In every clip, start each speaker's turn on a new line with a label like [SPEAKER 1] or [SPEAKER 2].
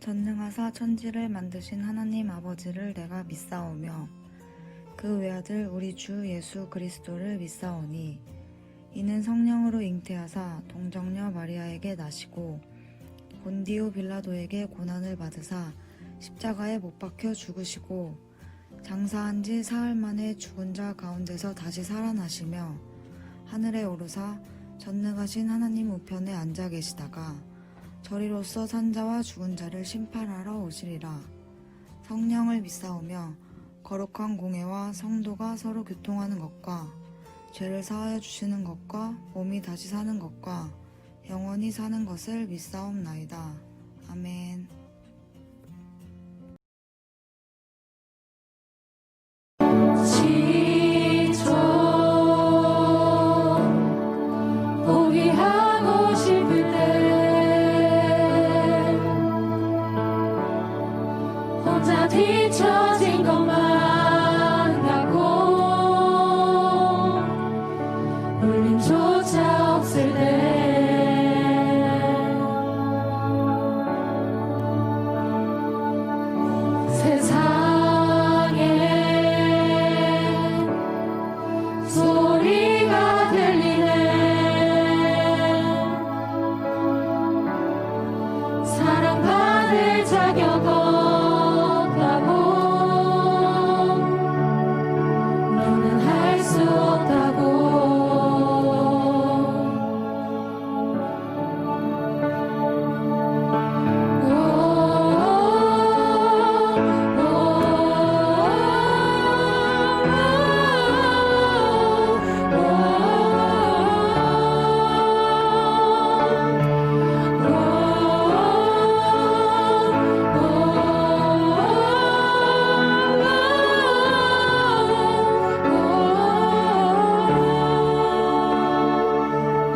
[SPEAKER 1] 전능하사 천지를 만드신 하나님 아버지를 내가 믿사오며 그 외아들 우리 주 예수 그리스도를 믿사오니 이는 성령으로 잉태하사 동정녀 마리아에게 나시고 본디오 빌라도에게 고난을 받으사 십자가에 못 박혀 죽으시고 장사한 지 사흘 만에 죽은 자 가운데서 다시 살아나시며 하늘에 오르사 전능하신 하나님 우편에 앉아 계시다가 저리로서 산자와 죽은 자를 심판하러 오시리라. 성령을 믿사오며 거룩한 공회와 성도가 서로 교통하는 것과 죄를 사하여 주시는 것과 몸이 다시 사는 것과 영원히 사는 것을 믿사옵나이다. 아멘.
[SPEAKER 2] 포기하고 싶을 때 혼자 뒤처진 것만 같고 울림조차 없을 때 세상에 소리가 들리네. 사랑받을 자격 없다고 너는 할 수 없다고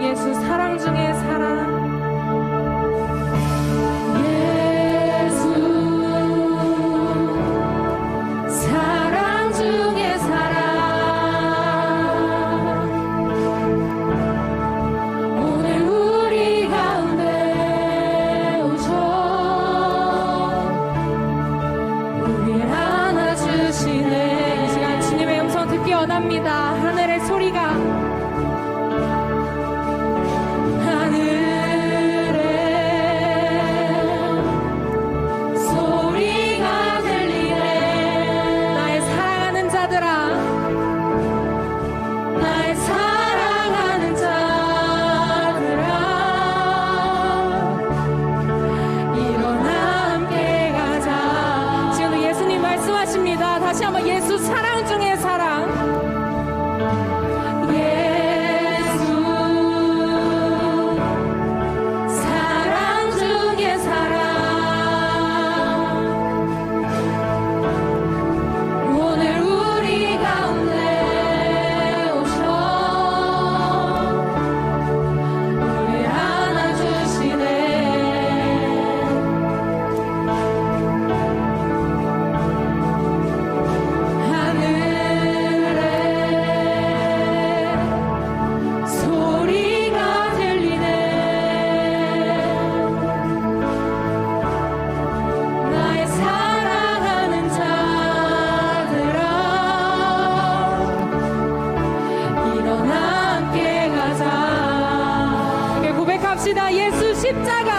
[SPEAKER 2] 예수 사랑 중에 사랑 예수 사랑 중에 사랑 오늘 우리 가운데 오셔 우리를 안아주시네. 이 시간 주님의 음성 듣기 원합니다. 하늘의 소리가 소리가 들리네. 나의 사랑하는 자들아, 나의 사랑하는 자들아, 일어나 함께 가자. 지금도 예수님 말씀하십니다. 다시 한번 예수 사랑 중에 사랑. 예수 사랑 중에 사랑 오늘 우리 가운데 오셔 우리 안아주시네. 하늘에 소리가 들리네. 나의 사랑하는 자들아, 일어나 함께 가자. 함께 고백합시다. 예수 십자가,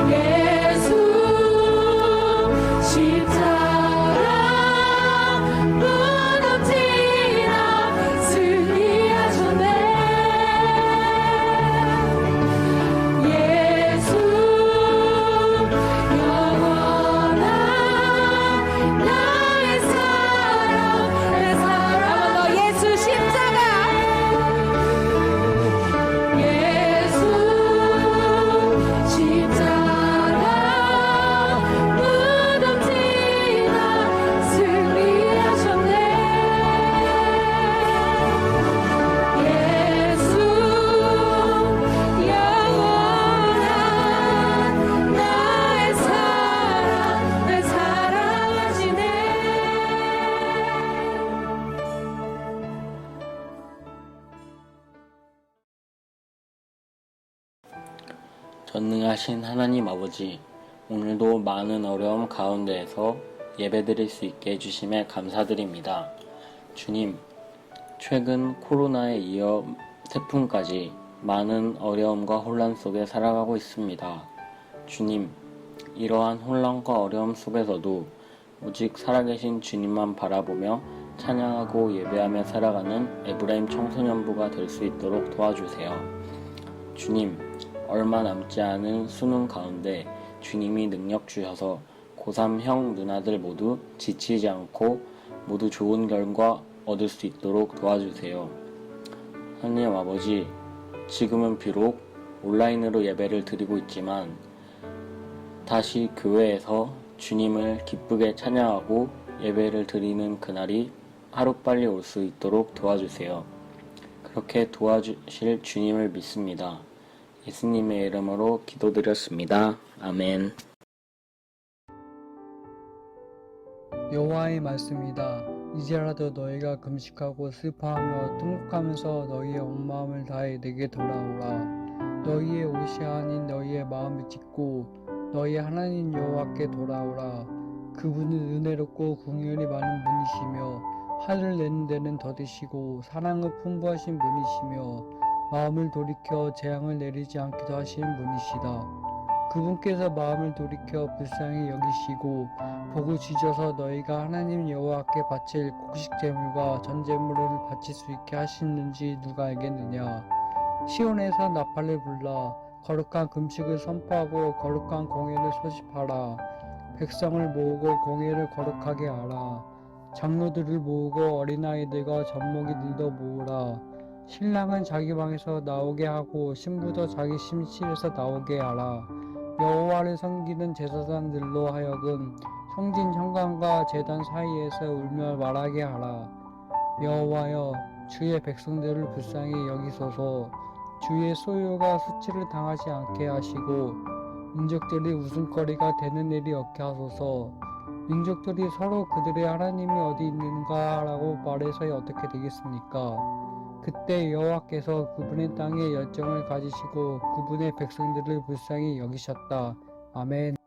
[SPEAKER 2] 예수 십자가 무너지나 승리하셨네. 예수 영원한 나의 사랑, 내 사랑. 한번 더. 예수 십자가, 예수
[SPEAKER 3] 전능하신 하나님 아버지, 오늘도 많은 어려움 가운데에서 예배드릴 수 있게 해주심에 감사드립니다. 주님, 최근 코로나에 이어 태풍까지 많은 어려움과 혼란 속에 살아가고 있습니다. 주님, 이러한 혼란과 어려움 속에서도 오직 살아계신 주님만 바라보며 찬양하고 예배하며 살아가는 에브라임 청소년부가 될 수 있도록 도와주세요. 주님, 얼마 남지 않은 수능 가운데 주님이 능력 주셔서 고3 형 누나들 모두 지치지 않고 모두 좋은 결과 얻을 수 있도록 도와주세요. 하나님 아버지, 지금은 비록 온라인으로 예배를 드리고 있지만 다시 교회에서 주님을 기쁘게 찬양하고 예배를 드리는 그날이 하루빨리 올 수 있도록 도와주세요. 그렇게 도와주실 주님을 믿습니다. 예수님의 이름으로 기도드렸습니다. 아멘.
[SPEAKER 4] 여호와의 말씀이다. 이제라도 너희가 금식하고 슬퍼하며 통곡하면서 너희의 온 마음을 다해 내게 돌아오라. 너희의 옷이 아닌 너희의 마음을 찢고 너희의 하나님 여호와께 돌아오라. 그분은 은혜롭고 긍휼이 많은 분이시며 하늘 내는 데는 더디시고 사랑은 풍부하신 분이시며 마음을 돌이켜 재앙을 내리지 않기도 하시는 분이시다. 그분께서 마음을 돌이켜 불쌍히 여기시고 복을 주셔서 너희가 하나님 여호와께 바칠 곡식 제물과 전 제물을 바칠 수 있게 하시는지 누가 알겠느냐. 시온에서 나팔을 불라 거룩한 금식을 선포하고 거룩한 공회를 소집하라. 백성을 모으고 공회를 거룩하게 하라. 장로들을 모으고 어린아이들과 젖먹이들도 모으라. 신랑은 자기 방에서 나오게 하고 신부도 자기 침실에서 나오게 하라. 여호와를 섬기는 제사장들로 하여금 성진 현관과 제단 사이에서 울며 말하게 하라. 여호와여, 주의 백성들을 불쌍히 여기소서. 주의 소유가 수치를 당하지 않게 하시고 민족들이 웃음거리가 되는 일이 없게 하소서. 민족들이 서로 그들의 하나님이 어디 있는가 라고 말해서 어떻게 되겠습니까? 그때 여호와께서 그분의 땅에 열정을 가지시고 그분의 백성들을 불쌍히 여기셨다. 아멘.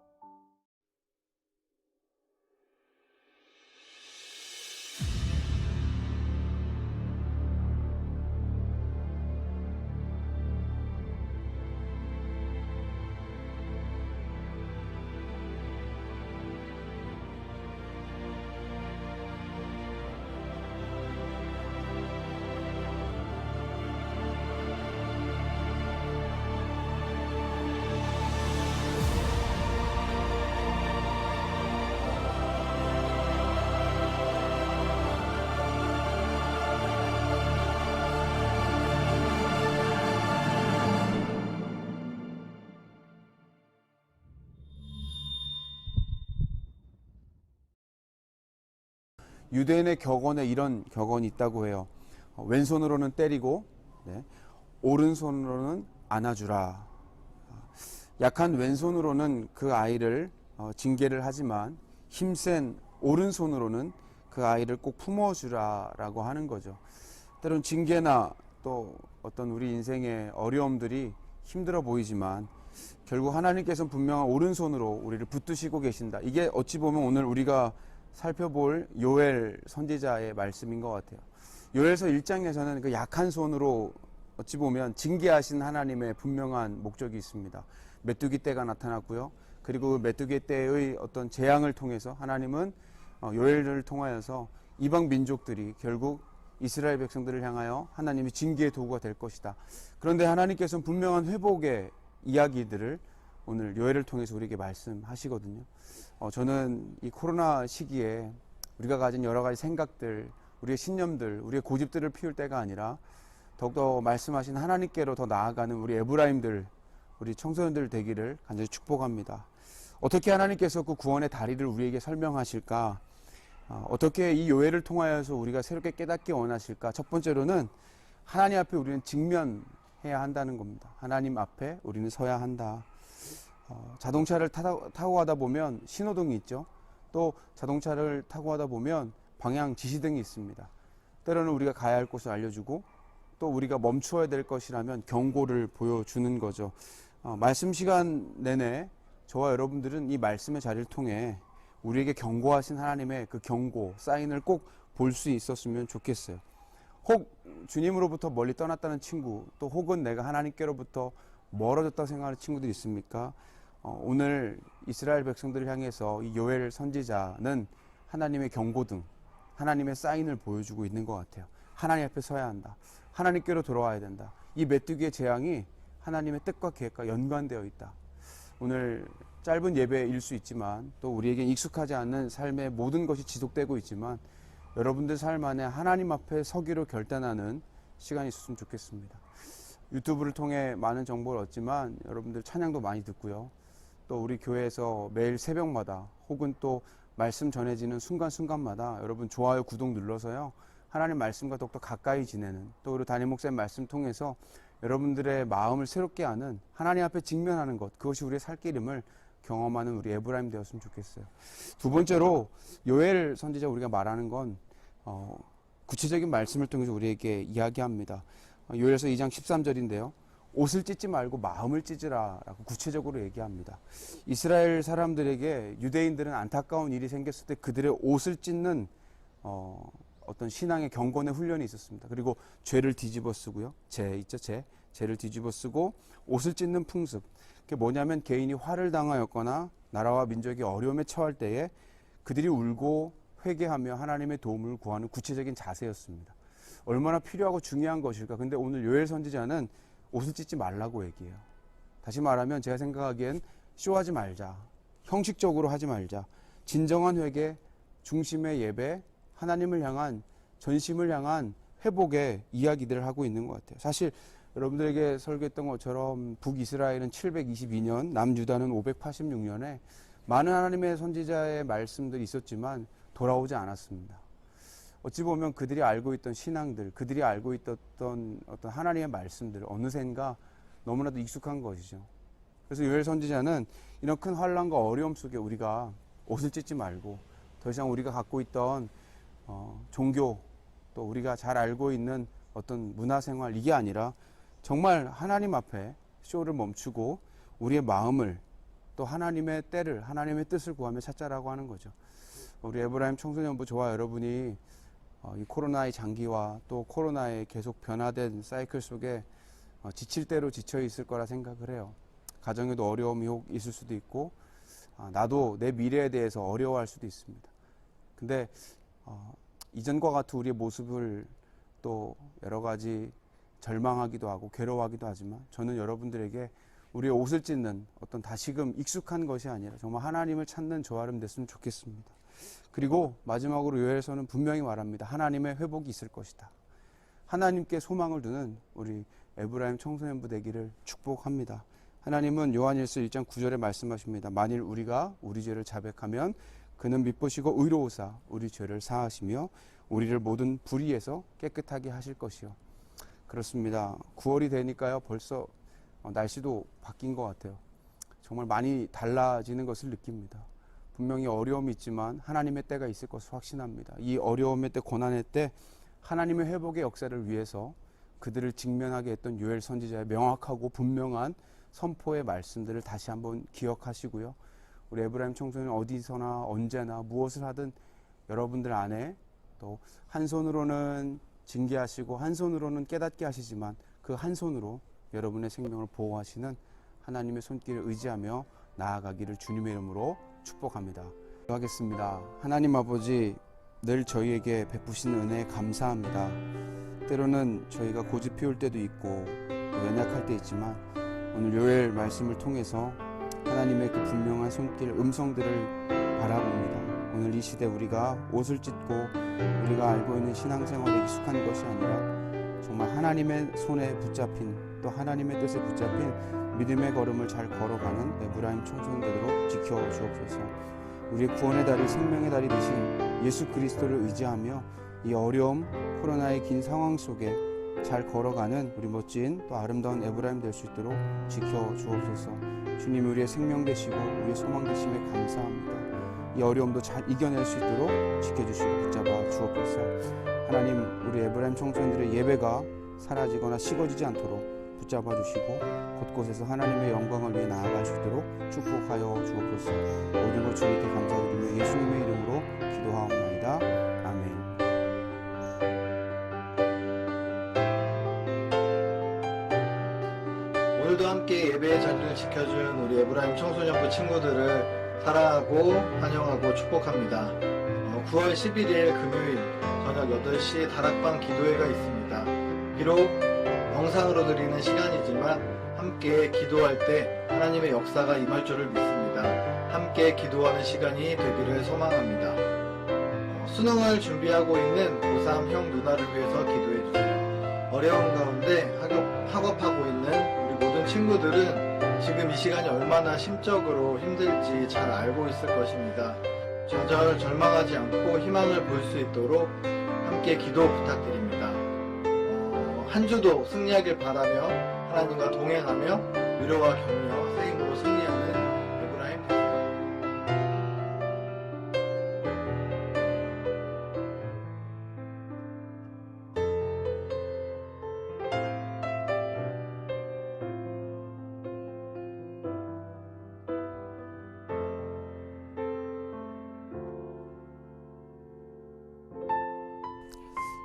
[SPEAKER 5] 유대인의 격언에 이런 격언이 있다고 해요. 왼손으로는 때리고 오른손으로는 안아주라. 약한 왼손으로는 그 아이를 징계를 하지만 힘센 오른손으로는 그 아이를 꼭 품어주라라고 하는 거죠. 때론 징계나 또 어떤 우리 인생의 어려움들이 힘들어 보이지만 결국 하나님께서는 분명한 오른손으로 우리를 붙드시고 계신다. 이게 어찌 보면 오늘 우리가 살펴볼 요엘 선지자의 말씀인 것 같아요. 요엘서 1장에서는 그 약한 손으로 어찌 보면 징계하신 하나님의 분명한 목적이 있습니다. 메뚜기 떼가 나타났고요. 그리고 메뚜기 떼의 어떤 재앙을 통해서 하나님은 요엘을 통하여서 이방 민족들이 결국 이스라엘 백성들을 향하여 하나님이 징계의 도구가 될 것이다. 그런데 하나님께서는 분명한 회복의 이야기들을 오늘 요엘을 통해서 우리에게 말씀하시거든요. 저는 이 코로나 시기에 우리가 가진 여러 가지 생각들, 우리의 신념들, 우리의 고집들을 피울 때가 아니라 더욱더 말씀하신 하나님께로 더 나아가는 우리 에브라임들, 우리 청소년들 되기를 간절히 축복합니다. 어떻게 하나님께서 그 구원의 다리를 우리에게 설명하실까? 어떻게 이 요엘을 통하여서 우리가 새롭게 깨닫기 원하실까? 첫 번째로는 하나님 앞에 우리는 직면해야 한다는 겁니다. 하나님 앞에 우리는 서야 한다. 자동차를 타고 가다 보면 신호등이 있죠. 또 자동차를 타고 가다 보면 방향 지시등이 있습니다. 때로는 우리가 가야 할 곳을 알려주고 또 우리가 멈추어야 될 것이라면 경고를 보여주는 거죠. 말씀 시간 내내 저와 여러분들은 이 말씀의 자리를 통해 우리에게 경고하신 하나님의 그 경고, 사인을 꼭 볼 수 있었으면 좋겠어요. 혹 주님으로부터 멀리 떠났다는 친구, 또 혹은 내가 하나님께로부터 멀어졌다고 생각하는 친구들이 있습니까? 오늘 이스라엘 백성들을 향해서 이 요엘 선지자는 하나님의 경고등, 하나님의 사인을 보여주고 있는 것 같아요. 하나님 앞에 서야 한다. 하나님께로 돌아와야 된다. 이 메뚜기의 재앙이 하나님의 뜻과 계획과 연관되어 있다. 오늘 짧은 예배일 수 있지만 또 우리에겐 익숙하지 않는 삶의 모든 것이 지속되고 있지만 여러분들 삶 안에 하나님 앞에 서기로 결단하는 시간이 있었으면 좋겠습니다. 유튜브를 통해 많은 정보를 얻지만 여러분들 찬양도 많이 듣고요. 또 우리 교회에서 매일 새벽마다 혹은 또 말씀 전해지는 순간순간마다 여러분 좋아요, 구독 눌러서요. 하나님 말씀과 더욱더 가까이 지내는, 또 우리 담임 목사님 말씀 통해서 여러분들의 마음을 새롭게 하는, 하나님 앞에 직면하는 것, 그것이 우리의 살길임을 경험하는 우리 에브라임 되었으면 좋겠어요. 두 번째로 요엘 선지자 우리가 말하는 건 구체적인 말씀을 통해서 우리에게 이야기합니다. 요엘서 2장 13절인데요. 옷을 찢지 말고 마음을 찢으라 라고 구체적으로 얘기합니다. 이스라엘 사람들에게 유대인들은 안타까운 일이 생겼을 때 그들의 옷을 찢는 어떤 신앙의 경건의 훈련이 있었습니다. 그리고 죄를 뒤집어 쓰고요. 죄를 뒤집어 쓰고 옷을 찢는 풍습. 그게 뭐냐면 개인이 화를 당하였거나 나라와 민족이 어려움에 처할 때에 그들이 울고 회개하며 하나님의 도움을 구하는 구체적인 자세였습니다. 얼마나 필요하고 중요한 것일까. 근데 오늘 요엘 선지자는 옷을 찢지 말라고 얘기해요. 다시 말하면 제가 생각하기엔 쇼하지 말자. 형식적으로 하지 말자. 진정한 회개, 중심의 예배, 하나님을 향한, 전심을 향한 회복의 이야기들을 하고 있는 것 같아요. 사실 여러분들에게 설교했던 것처럼 북이스라엘은 722년, 남유다는 586년에 많은 하나님의 선지자의 말씀들이 있었지만 돌아오지 않았습니다. 어찌 보면 그들이 알고 있던 신앙들, 그들이 알고 있던 어떤 하나님의 말씀들, 어느샌가 너무나도 익숙한 것이죠. 그래서 요엘 선지자는 이런 큰 환난과 어려움 속에 우리가 옷을 찢지 말고 더 이상 우리가 갖고 있던 종교, 또 우리가 잘 알고 있는 어떤 문화생활, 이게 아니라 정말 하나님 앞에 쇼를 멈추고 우리의 마음을, 또 하나님의 때를, 하나님의 뜻을 구하며 찾자라고 하는 거죠. 우리 에브라임 청소년부 저와 여러분이 이 코로나의 장기와 또 코로나의 계속 변화된 사이클 속에 지칠 대로 지쳐 있을 거라 생각을 해요. 가정에도 어려움이 혹 있을 수도 있고, 나도 내 미래에 대해서 어려워할 수도 있습니다. 근데 이전과 같은 우리의 모습을 또 여러 가지 절망하기도 하고 괴로워하기도 하지만 저는 여러분들에게 우리의 옷을 찢는 어떤 다시금 익숙한 것이 아니라 정말 하나님을 찾는 저와 여러분 됐으면 좋겠습니다. 그리고 마지막으로 요엘서는 분명히 말합니다. 하나님의 회복이 있을 것이다. 하나님께 소망을 두는 우리 에브라임 청소년부 되기를 축복합니다. 하나님은 요한일서 1장 9절에 말씀하십니다. 만일 우리가 우리 죄를 자백하면 그는 미쁘시고 의로우사 우리 죄를 사하시며 우리를 모든 불의에서 깨끗하게 하실 것이요. 그렇습니다. 9월이 되니까요. 벌써 날씨도 바뀐 것 같아요. 정말 많이 달라지는 것을 느낍니다. 분명히 어려움이 있지만 하나님의 때가 있을 것을 확신합니다. 이 어려움의 때, 고난의 때 하나님의 회복의 역사를 위해서 그들을 직면하게 했던 요엘 선지자의 명확하고 분명한 선포의 말씀들을 다시 한번 기억하시고요. 우리 에브라임 청소년 어디서나 언제나 무엇을 하든 여러분들 안에 또 한 손으로는 징계하시고 한 손으로는 깨닫게 하시지만 그 한 손으로 여러분의 생명을 보호하시는 하나님의 손길을 의지하며 나아가기를 주님의 이름으로 축복합니다. 기도하겠습니다. 하나님 아버지, 늘 저희에게 베푸신 은혜에 감사합니다. 때로는 저희가 고집 피울 때도 있고 또 연약할 때 있지만 오늘 요엘 말씀을 통해서 하나님의 그 분명한 손길, 음성들을 바라봅니다. 오늘 이 시대 우리가 옷을 찢고 우리가 알고 있는 신앙생활에 익숙한 것이 아니라 정말 하나님의 손에 붙잡힌, 또 하나님의 뜻에 붙잡힌 믿음의 걸음을 잘 걸어가는 에브라임 청소년들로 지켜주옵소서. 우리의 구원의 다리, 생명의 다리 되신 예수 그리스도를 의지하며 이 어려움, 코로나의 긴 상황 속에 잘 걸어가는 우리 멋진 또 아름다운 에브라임 될 수 있도록 지켜주옵소서. 주님이 우리의 생명 되시고 우리의 소망 되심에 감사합니다. 이 어려움도 잘 이겨낼 수 있도록 지켜주시고 붙잡아 주옵소서. 하나님, 우리 에브라임 청소년들의 예배가 사라지거나 식어지지 않도록 붙잡아 주시고 곳곳에서 하나님의 영광을 위해 나아갈 수 있도록 축복하여 주옵소서. 모든 것 주님께 감사드리며 예수님의 이름으로 기도하옵나이다. 아멘.
[SPEAKER 6] 오늘도 함께 예배의 자리를 지켜준 우리 에브라임 청소년부 친구들을 사랑하고 환영하고 축복합니다. 9월 11일 금요일 저녁 8시 다락방 기도회가 있습니다. 비록 영상으로 드리는 시간이지만 함께 기도할 때 하나님의 역사가 임할 줄을 믿습니다. 함께 기도하는 시간이 되기를 소망합니다. 수능을 준비하고 있는 고3 형 누나를 위해서 기도해주세요. 어려운 가운데 학업하고 있는 우리 모든 친구들은 지금 이 시간이 얼마나 심적으로 힘들지 잘 알고 있을 것입니다. 좌절 절망하지 않고 희망을 볼 수 있도록 함께 기도 부탁드립니다. 한 주도 승리하길 바라며 하나님과 동행하며 위로와 격려, 세임으로 승리하는 에브라임 되세요.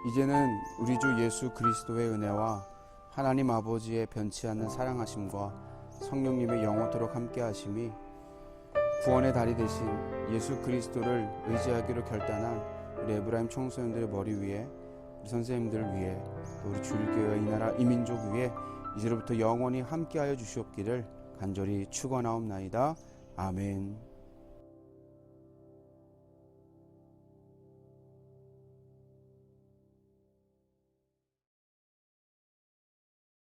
[SPEAKER 5] 이제는 우리 주 예수 그리스도의 은혜와 하나님 아버지의 변치 않는 사랑하심과 성령님의 영원토록 함께 하심이 구원의 다리 되신 예수 그리스도를 의지하기로 결단한 우리 에브라임 청소년들의 머리 위에, 우리 선생님들을 위해, 또 우리 주일교회 이 나라 이 민족 위에 이제로부터 영원히 함께하여 주시옵기를 간절히 축원하옵나이다. 아멘.